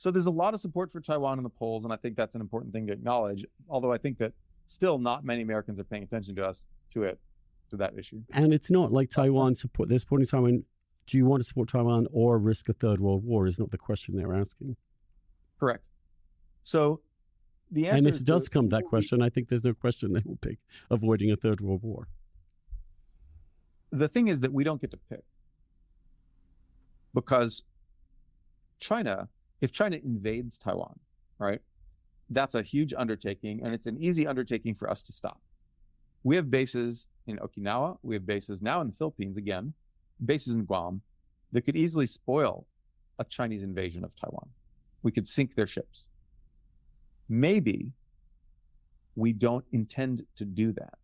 So there's a lot of support for Taiwan in the polls, and I think that's an important thing to acknowledge. Although I think that still not many Americans are paying attention to that issue. And it's not like Taiwan support. They're supporting Taiwan. Do you want to support Taiwan or risk a third world war? Is not the question they're asking. Correct. So the answer. And if it does come to that question, I think there's no question they will pick avoiding a third world war. The thing is that we don't get to pick, because if China invades Taiwan, right, that's a huge undertaking, and it's an easy undertaking for us to stop. We have bases in Okinawa. We have bases now in the Philippines, again, bases in Guam that could easily spoil a Chinese invasion of Taiwan. We could sink their ships. Maybe we don't intend to do that.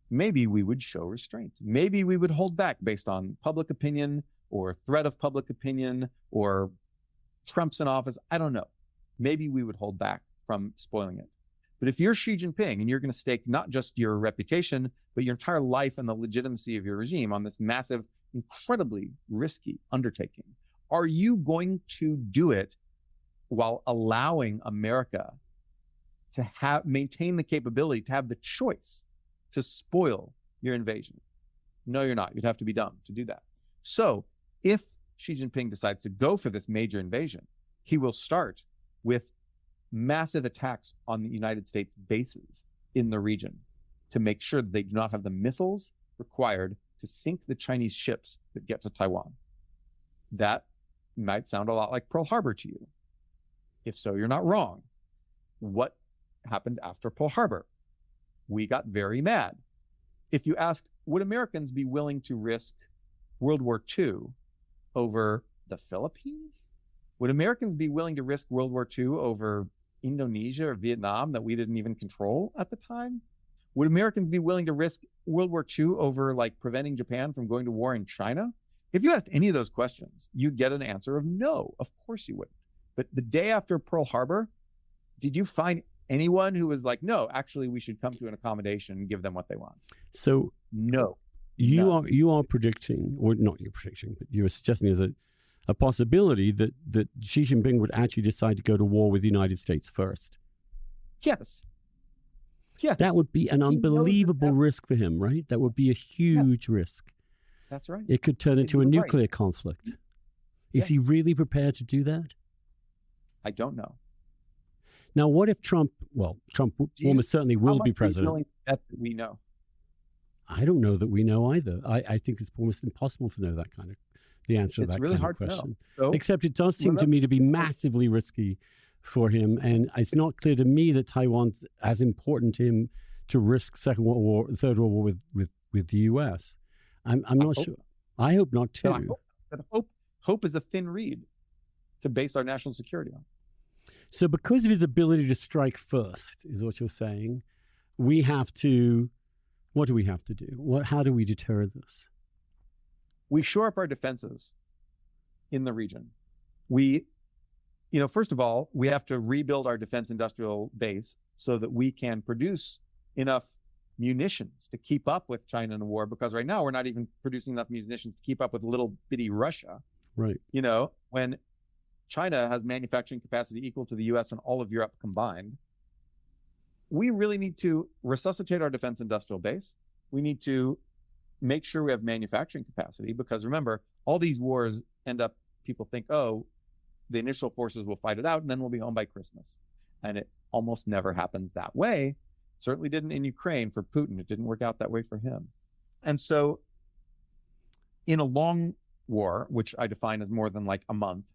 Maybe we would show restraint. Maybe we would hold back based on public opinion or threat of public opinion or Trump's in office. I don't know. Maybe we would hold back from spoiling it. But if you're Xi Jinping and you're going to stake not just your reputation, but your entire life and the legitimacy of your regime on this massive, incredibly risky undertaking, are you going to do it while allowing America to maintain the capability to have the choice to spoil your invasion? No, you're not. You'd have to be dumb to do that. So if Xi Jinping decides to go for this major invasion, he will start with massive attacks on the United States bases in the region to make sure that they do not have the missiles required to sink the Chinese ships that get to Taiwan. That might sound a lot like Pearl Harbor to you. If so, you're not wrong. What happened after Pearl Harbor? We got very mad. If you asked, would Americans be willing to risk World War II over the Philippines? Would Americans be willing to risk World War II over Indonesia or Vietnam that we didn't even control at the time? Would Americans be willing to risk World War II over like preventing Japan from going to war in China? If you asked any of those questions, you'd get an answer of no. Of course you wouldn't. But the day after Pearl Harbor, did you find anyone who was like, no, actually we should come to an accommodation and give them what they want? So no. You are predicting, or not you're predicting, but you're suggesting there's a possibility that Xi Jinping would actually decide to go to war with the United States first. Yes. Yes. That would be an unbelievable risk for him, right? That would be a huge risk. That's right. It could turn into a nuclear conflict. Is he really prepared to do that? I don't know. Now, what if Trump almost certainly will be president? That we know. I don't know that we know either. I think it's almost impossible to know that kind of the answer to that really kind hard of question. To know. So, except it does seem to me to be massively risky for him, and it's not clear to me that Taiwan's as important to him to risk Third World War with the U.S. I'm not sure. I hope not too. Hope is a thin reed to base our national security on. So because of his ability to strike first, is what you're saying, we have to, what do we have to do? How do we deter this? We shore up our defenses in the region. First of all, we have to rebuild our defense industrial base so that we can produce enough munitions to keep up with China in the war, because right now we're not even producing enough munitions to keep up with little bitty Russia. Right. When China has manufacturing capacity equal to the US and all of Europe combined, we really need to resuscitate our defense industrial base. We need to make sure we have manufacturing capacity, because remember, all these wars end up, people think, oh, the initial forces will fight it out and then we'll be home by Christmas. And it almost never happens that way. Certainly didn't in Ukraine for Putin. It didn't work out that way for him. And so in a long war, which I define as more than like a month,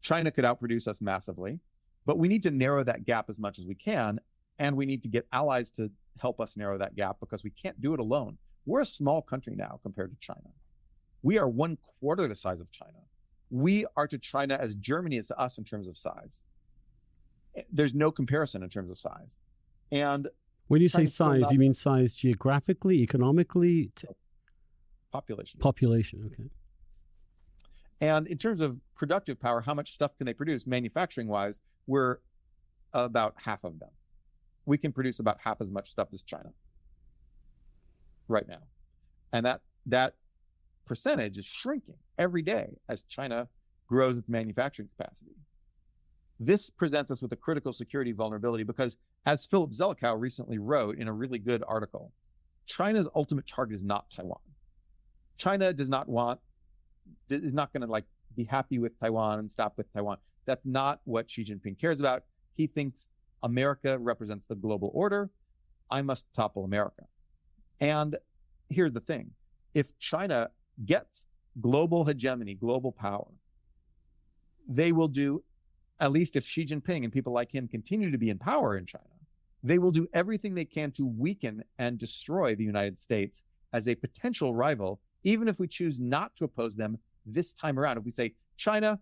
China could outproduce us massively, but we need to narrow that gap as much as we can. And we need to get allies to help us narrow that gap, because we can't do it alone. We're a small country now compared to China. We are 1/4 the size of China. We are to China as Germany is to us in terms of size. There's no comparison in terms of size. And when you say size, you mean size geographically, economically? Population. Population, okay. And in terms of productive power, how much stuff can they produce manufacturing-wise? We're about half of them. We can produce about half as much stuff as China right now. And that percentage is shrinking every day as China grows its manufacturing capacity. This presents us with a critical security vulnerability because, as Philip Zelikow recently wrote in a really good article, China's ultimate target is not Taiwan. China is not going to like be happy with Taiwan and stop with Taiwan. That's not what Xi Jinping cares about. He thinks America represents the global order. I must topple America. And here's the thing. If China gets global hegemony, global power, they will do, at least if Xi Jinping and people like him continue to be in power in China, they will do everything they can to weaken and destroy the United States as a potential rival, even if we choose not to oppose them this time around. If we say, China,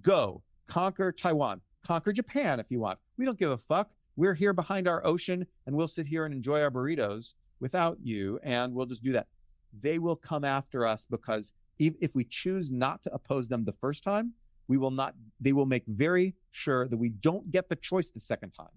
go, conquer Taiwan, conquer Japan if you want. We don't give a fuck. We're here behind our ocean and we'll sit here and enjoy our burritos without you, and we'll just do that. They will come after us because if we choose not to oppose them the first time, they will make very sure that we don't get the choice the second time.